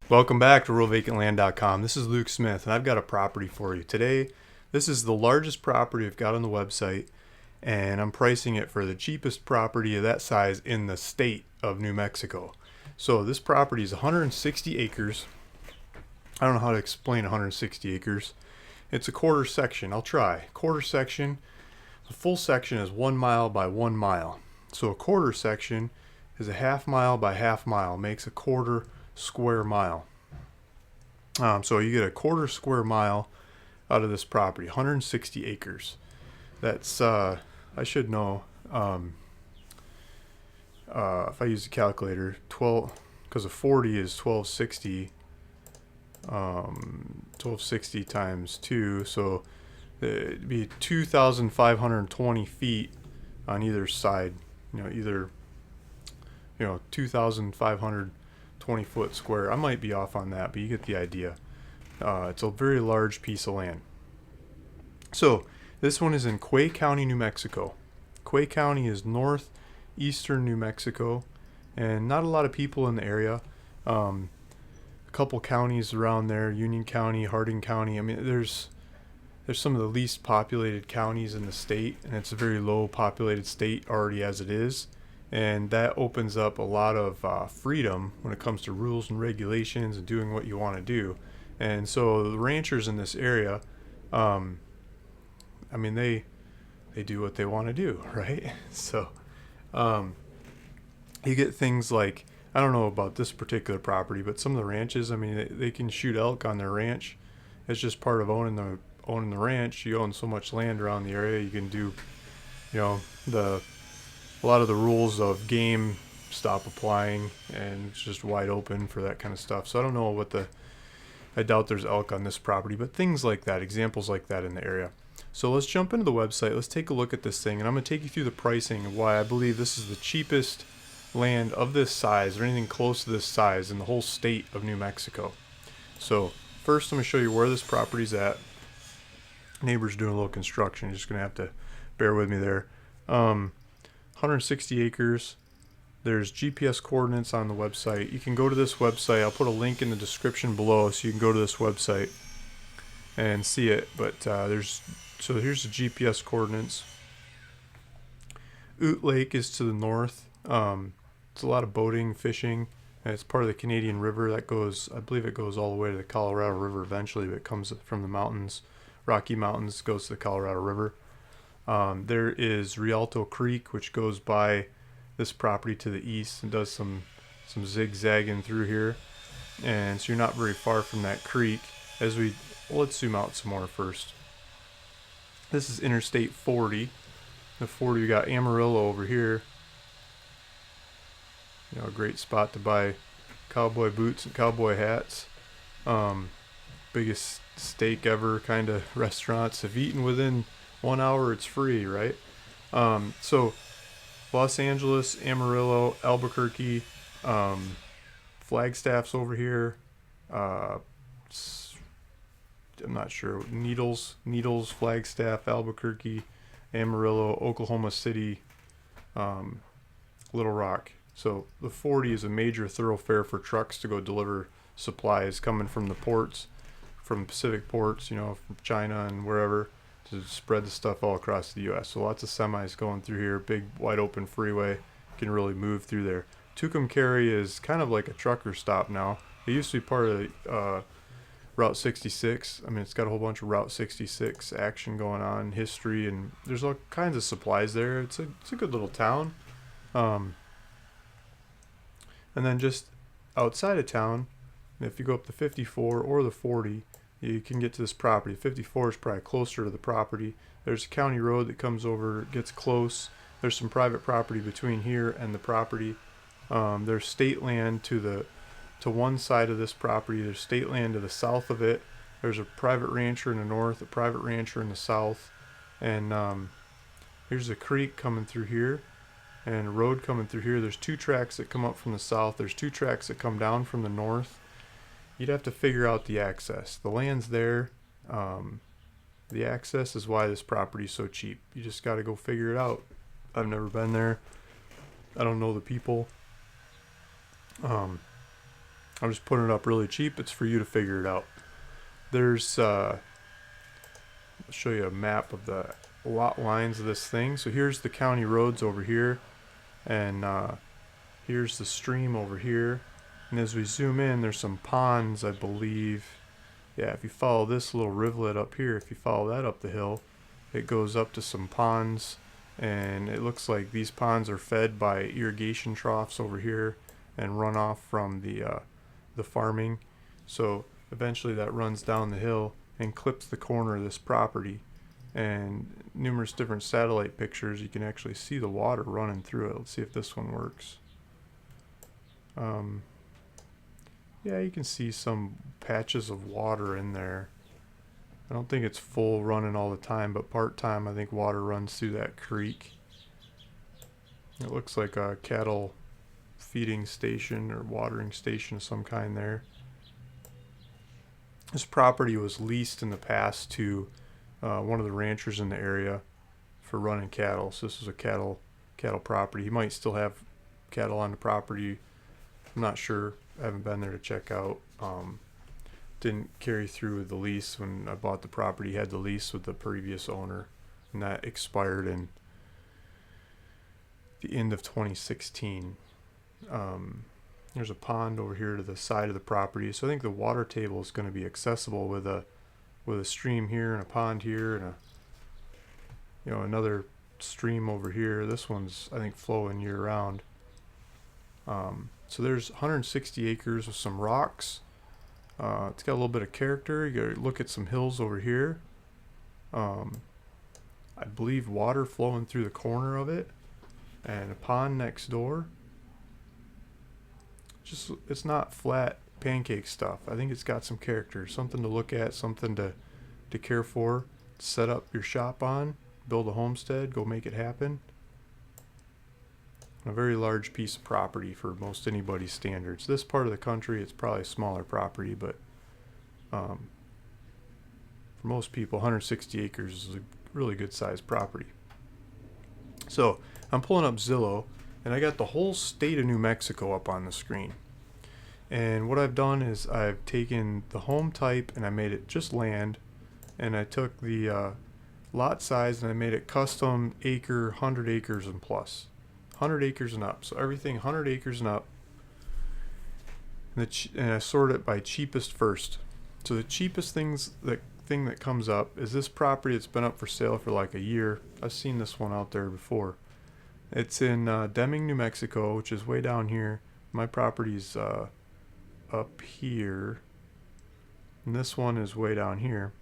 Welcome back to RealVacantLand.com. This is Luke Smith, and I've got a property for you. Today, this is the largest property I've got on the website, and I'm pricing it for the cheapest property of that size in the state of New Mexico. So this property is 160 acres. I don't know how to explain 160 acres. It's a quarter section. I'll try. Quarter section. The full section is 1 mile by 1 mile. So a quarter section is a half mile by half mile. Makes a quarter square mile. So you get a quarter square mile out of this property, 160 acres. That's I should know if I use a calculator. 12 because a 40 is 1260. 1260 times 2, so it'd be 2,520 feet on either side. Either 2,520 foot square. I might be off on that, but you get the idea. It's a very large piece of land. So this one is in Quay County, New Mexico. Quay County is northeastern New Mexico, and not a lot of people in the area. A couple counties around there: Union County, Harding County. I mean, there's some of the least populated counties in the state, and it's a very low populated state already as it is. And that opens up a lot of freedom when it comes to rules and regulations and doing what you want to do. And so the ranchers in this area, they do what they want to do, right? So you get things like, I don't know about this particular property, but some of the ranches, they can shoot elk on their ranch. It's just part of owning the ranch. You own so much land around the area, you can do, a lot of the rules of game stop applying, and it's just wide open for that kind of stuff. So I don't know I doubt there's elk on this property, but things like that, examples like that in the area. So let's jump into the website. Let's take a look at this thing, and I'm going to take you through the pricing of why I believe this is the cheapest land of this size or anything close to this size in the whole state of New Mexico. So first, I'm going to show you where this property's at. Neighbor's doing a little construction. You're just going to have to bear with me there. 160 acres. There's GPS coordinates on the website. You can go to this website. I'll put a link in the description below so you can go to this website and see it. But here's the GPS coordinates. Ute Lake is to the north. It's a lot of boating, fishing, and it's part of the Canadian River that goes, I believe it goes all the way to the Colorado River eventually, but it comes from the mountains, Rocky Mountains, goes to the Colorado River. There is Rialto Creek, which goes by this property to the east and does some zigzagging through here. And so you're not very far from that creek. Let's zoom out some more first. This is Interstate 40. The 40, we got Amarillo over here. A great spot to buy cowboy boots and cowboy hats. Biggest steak ever kind of restaurants. If eaten within 1 hour, it's free, right? So Los Angeles, Amarillo, Albuquerque, Flagstaff's over here. I'm not sure. Needles, Flagstaff, Albuquerque, Amarillo, Oklahoma City, Little Rock. So the 40 is a major thoroughfare for trucks to go deliver supplies coming from the ports, from Pacific ports, from China and wherever, to spread the stuff all across the U.S. So lots of semis going through here, big wide open freeway, you can really move through there. Tucumcari is kind of like a trucker stop now. It used to be part of Route 66. It's got a whole bunch of Route 66 action going on, history, and there's all kinds of supplies there. It's a good little town. And then just outside of town, if you go up the 54 or the 40, you can get to this property. 54 is probably closer to the property. There's a county road that comes over, gets close. There's some private property between here and the property. There's state land to one side of this property. There's state land to the south of it. There's a private rancher in the north, a private rancher in the south. And here's a creek coming through here and a road coming through here. There's 2 tracks that come up from the south. There's 2 tracks that come down from the north. You'd have to figure out the access. The land's there. The access is why this property is so cheap. You just got to go figure it out. I've never been there. I don't know the people. I'm just putting it up really cheap. It's for you to figure it out. There's I'll show you a map of the lot lines of this thing. So here's the county roads over here, and here's the stream over here. And as we zoom in, there's some ponds, I believe. Yeah, if you follow this little rivulet up here, if you follow that up the hill, it goes up to some ponds, and it looks like these ponds are fed by irrigation troughs over here and runoff from the farming. So eventually that runs down the hill and clips the corner of this property. And numerous different satellite pictures, you can actually see the water running through it. Let's see if this one works. Yeah, you can see some patches of water in there. I don't think it's full running all the time, but part-time I think water runs through that creek. It looks like a cattle feeding station or watering station of some kind there. This property was leased in the past to one of the ranchers in the area for running cattle. So this was a cattle property. He might still have cattle on the property. I'm not sure. I haven't been there to check out. Didn't carry through the lease when I bought the property. Had the lease with the previous owner, and that expired in the end of 2016. There's a pond over here to the side of the property, so I think the water table is going to be accessible with a stream here and a pond here and another stream over here. This one's I think flowing year round. So there's 160 acres with some rocks. It's got a little bit of character. You gotta look at some hills over here. I believe water flowing through the corner of it, and a pond next door. Just it's not flat pancake stuff. I think it's got some character, something to look at, something to care for, set up your shop on, build a homestead, go make it happen. A very large piece of property for most anybody's standards. This part of the country, it's probably a smaller property, but for most people, 160 acres is a really good sized property. So I'm pulling up Zillow, and I got the whole state of New Mexico up on the screen. And what I've done is I've taken the home type and I made it just land, and I took the lot size and I made it custom acre, 100 acres and plus. 100 acres and up. So everything 100 acres and up. And I sort it by cheapest first. So the cheapest thing that comes up is this property that's been up for sale for like a year. I've seen this one out there before. It's in Deming, New Mexico, which is way down here. My property's up here. And this one is way down here.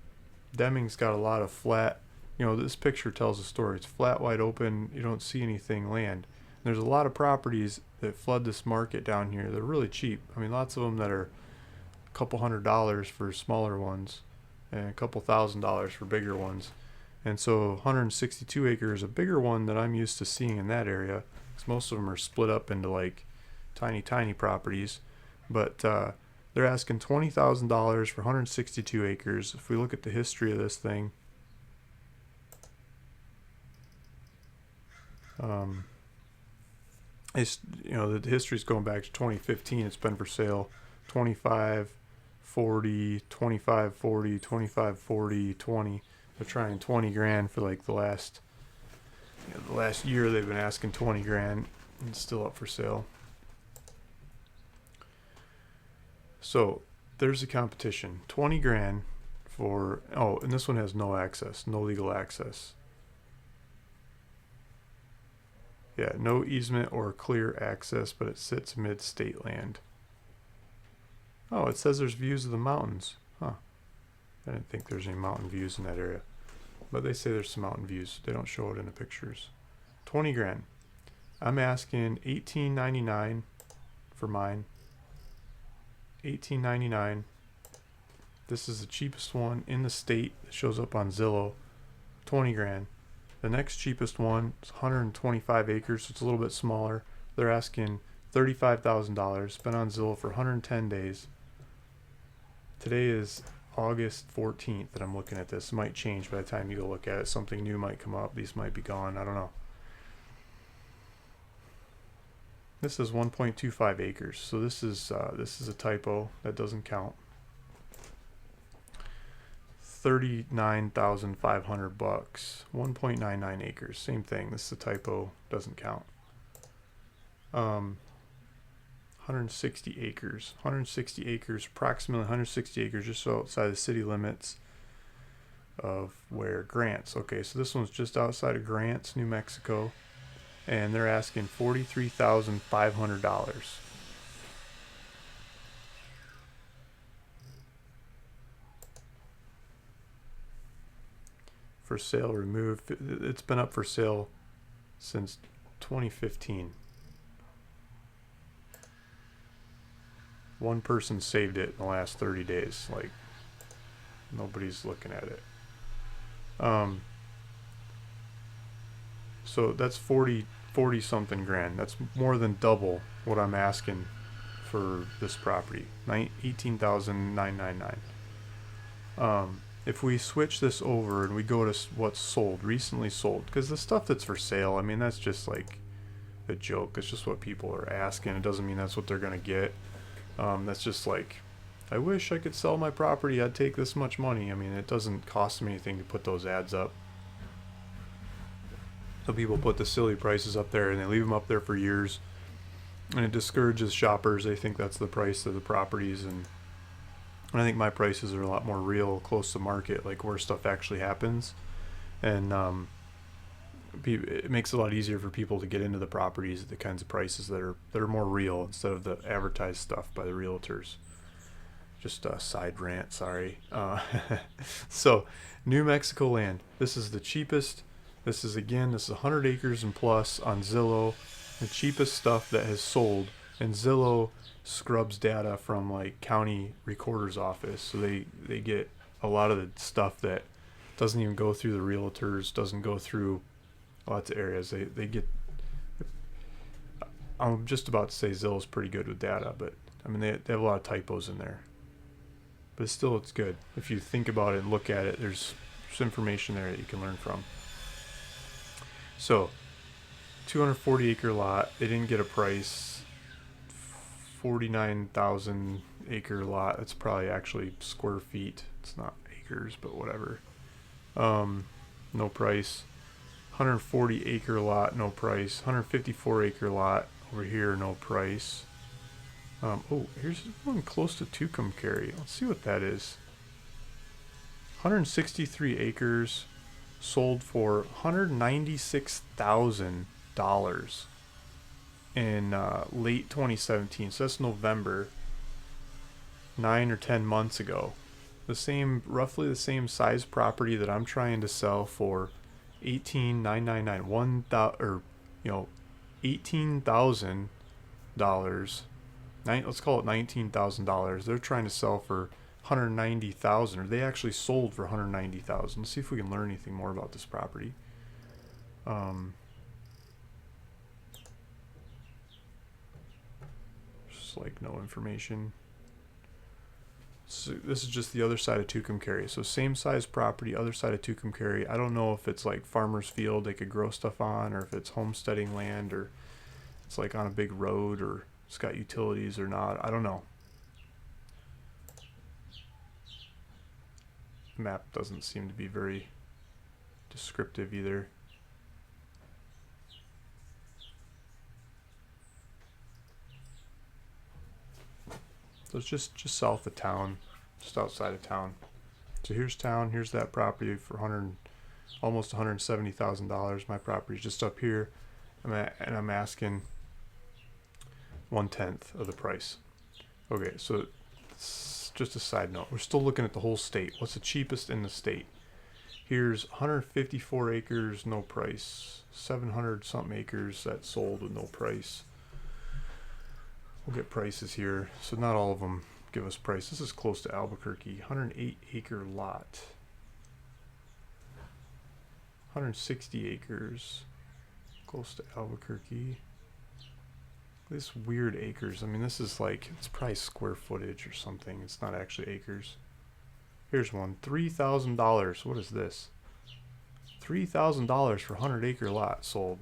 Deming's got a lot of flat, this picture tells a story. It's flat, wide open. You don't see anything land. There's a lot of properties that flood this market down here. They're really cheap. I mean, lots of them that are a couple $100s for smaller ones and a couple $1,000s for bigger ones. And so 162 acres, a bigger one that I'm used to seeing in that area, because most of them are split up into like tiny properties. But they're asking $20,000 for 162 acres. If we look at the history of this thing, the history's going back to 2015. It's been for sale 25, 40, 25, 40, 25, 40, 20. They're trying 20 grand for like the last year. They've been asking 20 grand, and it's still up for sale. So there's the competition. 20 grand for, and this one has no legal access. Yeah, no easement or clear access, but it sits mid-state land. Oh, it says there's views of the mountains. Huh. I didn't think there's any mountain views in that area. But they say there's some mountain views. They don't show it in the pictures. 20 grand. I'm asking $18.99 for mine. $18.99. This is the cheapest one in the state that shows up on Zillow. 20 grand. The next cheapest one is 125 acres, so it's a little bit smaller. They're asking $35,000. It's been on Zillow for 110 days. Today is August 14th that I'm looking at this. It might change by the time you go look at it. Something new might come up. These might be gone. I don't know. This is 1.25 acres, so this is a typo. That doesn't count. $39,500. 1.99 acres. Same thing. This is a typo. Doesn't count. 160 acres. 160 acres. Approximately 160 acres, just outside the city limits of where Grants. Okay, so this one's just outside of Grants, New Mexico, and they're asking $43,500. For sale, removed. It's been up for sale since 2015. One person saved it in the last 30 days. Like, nobody's looking at it. So that's 40 something grand. That's more than double what I'm asking for this property. $18,999. If we switch this over and we go to what's sold, recently sold, because the stuff that's for sale, I mean, that's just like a joke. It's just what people are asking. It doesn't mean that's what they're going to get. That's just like, I wish I could sell my property. I'd take this much money. I mean, it doesn't cost them anything to put those ads up. So people put the silly prices up there and they leave them up there for years. And it discourages shoppers. They think that's the price of the properties. And I think my prices are a lot more real, close to market, like where stuff actually happens. And it makes it a lot easier for people to get into the properties at the kinds of prices that are more real instead of the advertised stuff by the realtors. Just a side rant, sorry. So, New Mexico land. This is the cheapest. This is 100 acres and plus on Zillow. The cheapest stuff that has sold. And Zillow scrubs data from like county recorder's office, so they get a lot of the stuff that doesn't even go through the realtors, doesn't go through lots of areas. They get, I'm just about to say Zillow's pretty good with data, but I mean they have a lot of typos in there, but still it's good. If you think about it and look at it, there's information there that you can learn from. So 240 acre lot, they didn't get a price. 49,000 acre lot. It's probably actually square feet. It's not acres, but whatever. No price. 140 acre lot, no price. 154 acre lot over here, no price. Oh, here's one close to Tucumcari. Let's see what that is. 163 acres, sold for $196,000. In late 2017, so that's November, 9 or 10 months ago. Roughly the same size property that I'm trying to sell for $18,999, $18,000. Let's call it $19,000. They're trying to sell for $190,000, or they actually sold for $190,000. Let's see if we can learn anything more about this property. Like no information. So this is just the other side of Tucumcari. So same size property, other side of Tucumcari. I don't know if it's like farmer's field they could grow stuff on, or if it's homesteading land, or it's like on a big road, or it's got utilities or not. I don't know. The map doesn't seem to be very descriptive either. So it's just south of town, just outside of town. So here's town, here's that property for almost $170,000. My property's just up here, and I'm asking 1/10 of the price. Okay, so it's just a side note. We're still looking at the whole state. What's the cheapest in the state? Here's 154 acres, no price. 700 something acres that sold with no price. We'll get prices here. So not all of them give us price. This is close to Albuquerque. 108 acre lot. 160 acres. Close to Albuquerque. This weird acres. I mean, this is like, it's probably square footage or something. It's not actually acres. Here's one. $3,000. What is this? $3,000 for 100 acre lot sold.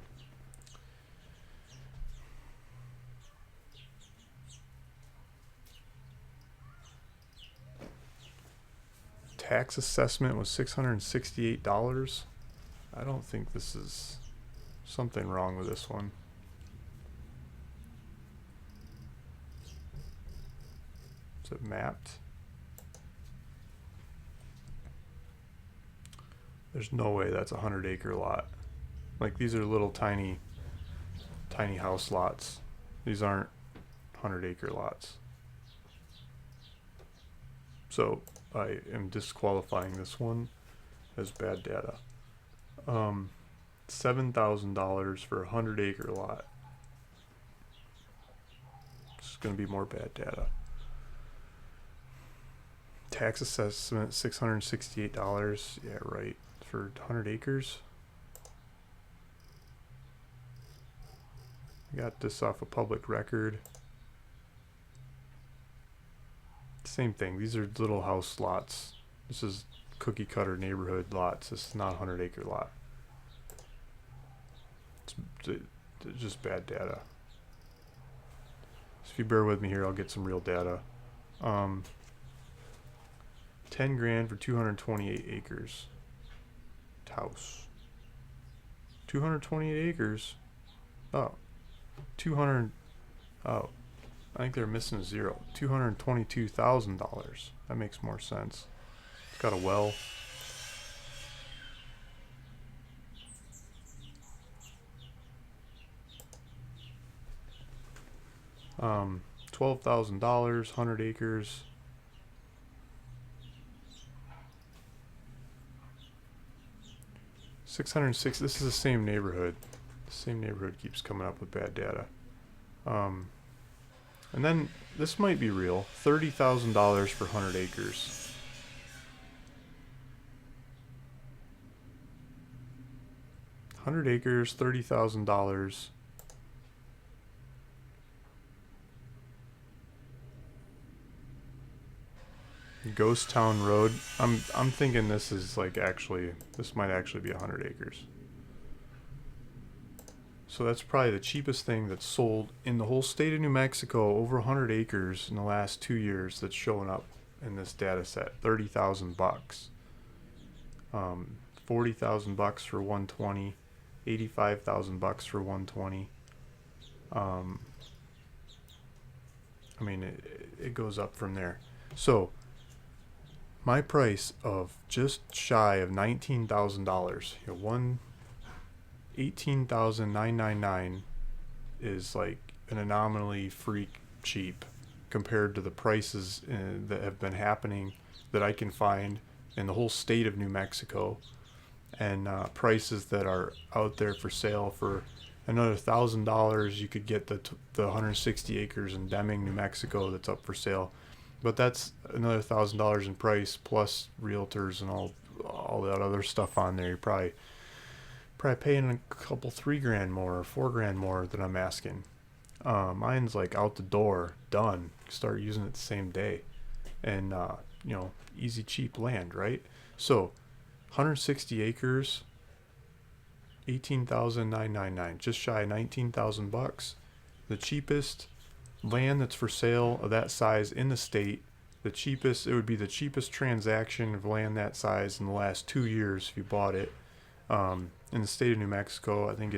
tax assessment was $668. I don't think this is something wrong with this one. Is it mapped? There's no way that's a 100-acre lot. Like, these are little tiny house lots. These aren't 100-acre lots. So I am disqualifying this one as bad data. $7,000 for a 100-acre lot. It's going to be more bad data. Tax assessment $668. Yeah, right. For 100 acres. I got this off a public record. Same thing. These are little house lots. This is cookie cutter neighborhood lots. This is not a 100-acre lot. It's just bad data. So if you bear with me here, I'll get some real data. 10 grand for 228 acres. House. 228 acres. Oh. 200. Oh. I think they're missing a zero. $222,000. That makes more sense. It's got a well. $12,000, 100 acres. $606. This is the same neighborhood. The same neighborhood keeps coming up with bad data. And then this might be real. $30,000 for 100 acres. $100 acres, $30,000. Ghost Town Road. I'm thinking this is like this might actually be 100 acres. So that's probably the cheapest thing that's sold in the whole state of New Mexico, over 100 acres in the last 2 years, that's showing up in this data set. $30,000. $40,000 for 120. $85,000 for 120. I mean, it goes up from there. So my price of just shy of $19,000, $18,999 is like an anomaly freak cheap compared to the prices that have been happening that I can find in the whole state of New Mexico, and prices that are out there for sale for another $1,000. You could get the 160 acres in Deming, New Mexico, that's up for sale. But that's another $1,000 in price, plus realtors and all that other stuff on there. You're probably paying a couple $3,000 more or $4,000 more than I'm asking. Mine's like out the door, done. Start using it the same day, and easy cheap land, right? So 160 acres, $18,999, just shy of $19,000. The cheapest land that's for sale of that size in the state. It would be the cheapest transaction of land that size in the last 2 years if you bought it in the state of New Mexico. I mean,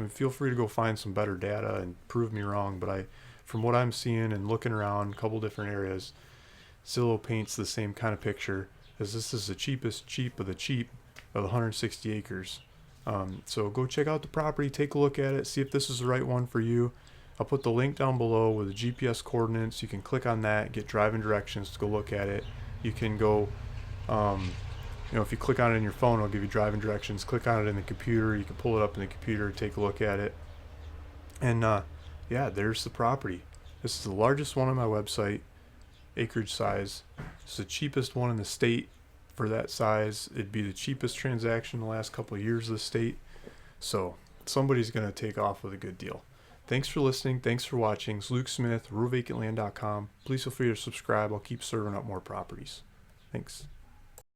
feel free to go find some better data and prove me wrong, but from what I'm seeing and looking around a couple different areas, Zillow paints the same kind of picture, as this is the cheapest cheap of the 160 acres. So go check out the property, take a look at it, see if this is the right one for you. I'll put the link down below with the GPS coordinates. You can click on that, get driving directions to go look at it. You can go, if you click on it in your phone, it'll give you driving directions. Click on it in the computer. You can pull it up in the computer, take a look at it. And there's the property. This is the largest one on my website, acreage size. It's the cheapest one in the state for that size. It'd be the cheapest transaction in the last couple of years of the state. So somebody's going to take off with a good deal. Thanks for listening. Thanks for watching. It's Luke Smith, RealVacantLand.com. Please feel free to subscribe. I'll keep serving up more properties. Thanks.